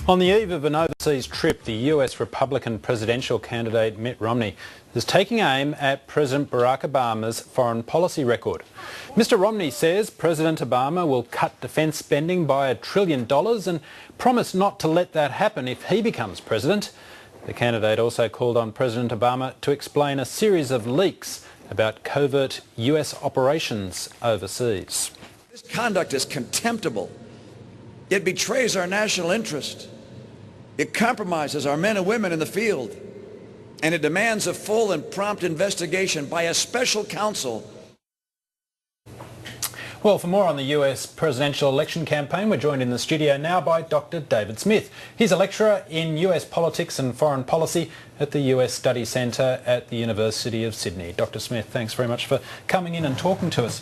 On the eve of an overseas trip, the US Republican presidential candidate Mitt Romney is taking aim at President Barack Obama's foreign policy record. Mr. Romney says President Obama will cut defence spending by $1 trillion and promised not to let that happen if he becomes president. The candidate also called on President Obama to explain a series of leaks about covert US operations overseas. This conduct is contemptible. It betrays our national interest. It compromises our men and women in the field. And it demands a full and prompt investigation by a special counsel. Well, for more on the US presidential election campaign, we're joined in the studio now by Dr. David Smith. He's a lecturer in US politics and foreign policy at the US Study Centre at the University of Sydney. Dr. Smith, thanks very much for coming in and talking to us.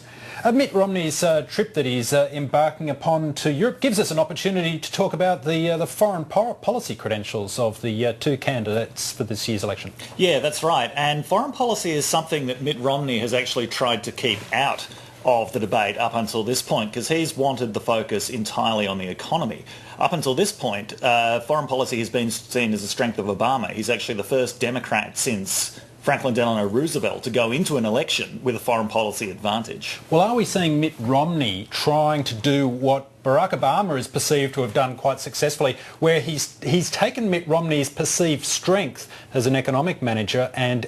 Mitt Romney's trip that he's embarking upon to Europe gives us an opportunity to talk about the foreign policy credentials of the two candidates for this year's election. Yeah, that's right. And foreign policy is something that Mitt Romney has actually tried to keep out of the debate up until this point, because he's wanted the focus entirely on the economy. Up until this point, foreign policy has been seen as a strength of Obama. He's actually the first Democrat since Franklin Delano Roosevelt to go into an election with a foreign policy advantage. Well, are we seeing Mitt Romney trying to do what Barack Obama is perceived to have done quite successfully, where he's taken Mitt Romney's perceived strength as an economic manager and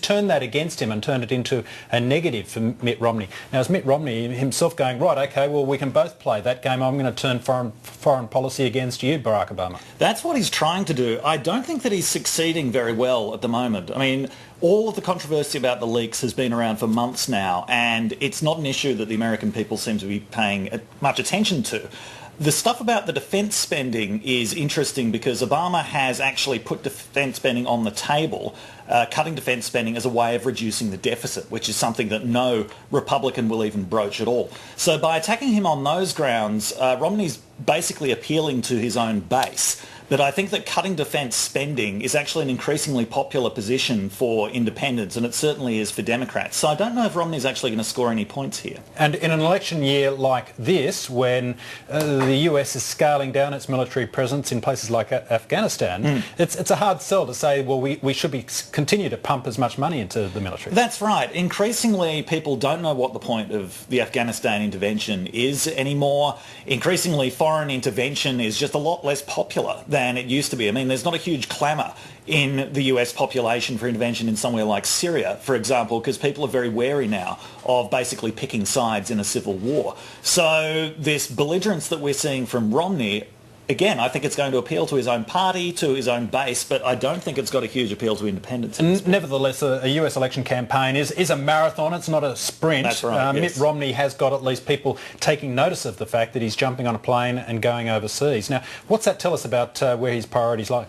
turned that against him and turned it into a negative for Mitt Romney? Now, is Mitt Romney himself going, right, okay, well, we can both play that game. I'm going to turn foreign policy against you, Barack Obama? That's what he's trying to do. I don't think that he's succeeding very well at the moment. I mean, all of the controversy about the leaks has been around for months now, and it's not an issue that the American people seem to be paying much attention to. The stuff about the defence spending is interesting because Obama has actually put defence spending on the table, cutting defence spending as a way of reducing the deficit, which is something that no Republican will even broach at all. So by attacking him on those grounds, Romney's basically appealing to his own base. But I think that cutting defence spending is actually an increasingly popular position for independents, and it certainly is for Democrats. So I don't know if Romney's actually going to score any points here. And in an election year like this, when the US is scaling down its military presence in places like Afghanistan, it's a hard sell to say, well, we should continue to pump as much money into the military. That's right. Increasingly, people don't know what the point of the Afghanistan intervention is anymore. Increasingly, foreign intervention is just a lot less popular than it used to be. I mean, there's not a huge clamour in the US population for intervention in somewhere like Syria, for example, because people are very wary now of basically picking sides in a civil war. So this belligerence that we're seeing from Romney, again, I think it's going to appeal to his own party, to his own base, but I don't think it's got a huge appeal to independents. Nevertheless, a US election campaign is a marathon, it's not a sprint. That's right, yes. Mitt Romney has got at least people taking notice of the fact that he's jumping on a plane and going overseas. Now, what's that tell us about where his priorities lie?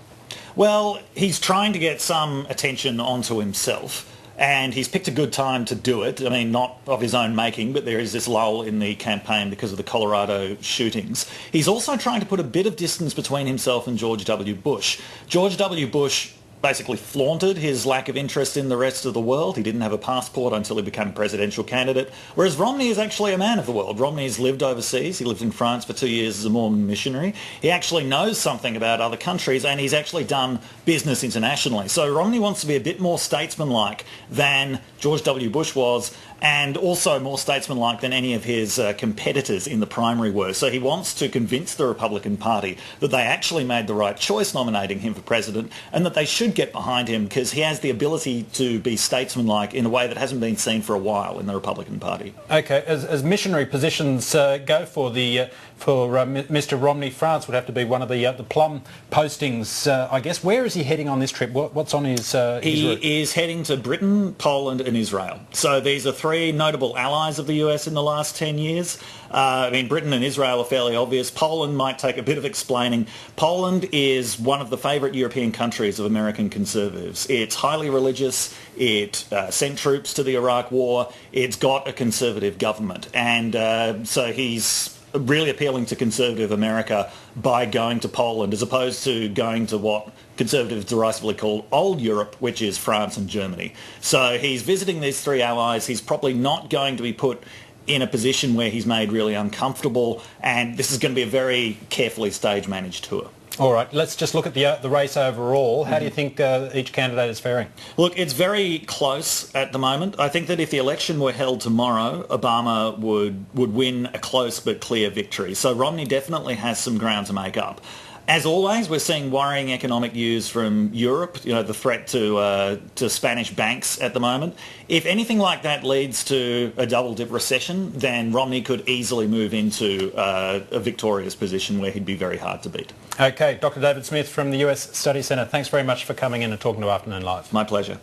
Well, he's trying to get some attention onto himself. And he's picked a good time to do it. I mean, not of his own making, but there is this lull in the campaign because of the Colorado shootings. He's also trying to put a bit of distance between himself and George W. Bush. George W. Bush basically flaunted his lack of interest in the rest of the world. He didn't have a passport until he became a presidential candidate, whereas Romney is actually a man of the world. Romney's lived overseas. He lived in France for 2 years as a Mormon missionary. He actually knows something about other countries, and he's actually done business internationally. So Romney wants to be a bit more statesmanlike than George W. Bush was, and also more statesmanlike than any of his competitors in the primary were. So he wants to convince the Republican Party that they actually made the right choice nominating him for president, and that they should get behind him because he has the ability to be statesmanlike in a way that hasn't been seen for a while in the Republican Party. Okay, as missionary positions go for Mr. Romney, France would have to be one of the plum postings, I guess. Where is he heading on this trip? What's on his route? He is heading to Britain, Poland and Israel. So these are three notable allies of the US in the last 10 years. I mean, Britain and Israel are fairly obvious. Poland might take a bit of explaining. Poland is one of the favourite European countries of American conservatives. It's highly religious. It sent troops to the Iraq War. It's got a conservative government. And so he's really appealing to conservative America by going to Poland as opposed to going to what conservatives derisively call old Europe, which is France and Germany. So he's visiting these three allies. He's probably not going to be put in a position where he's made really uncomfortable, and this is going to be a very carefully stage-managed tour. All right, let's just look at the race overall. How do you think each candidate is faring? Look, it's very close at the moment. I think that if the election were held tomorrow, Obama would win a close but clear victory. So Romney definitely has some ground to make up. As always, we're seeing worrying economic news from Europe, the threat to Spanish banks at the moment. If anything like that leads to a double-dip recession, then Romney could easily move into a victorious position where he'd be very hard to beat. Okay, Dr. David Smith from the US Study Centre, thanks very much for coming in and talking to Afternoon Live. My pleasure.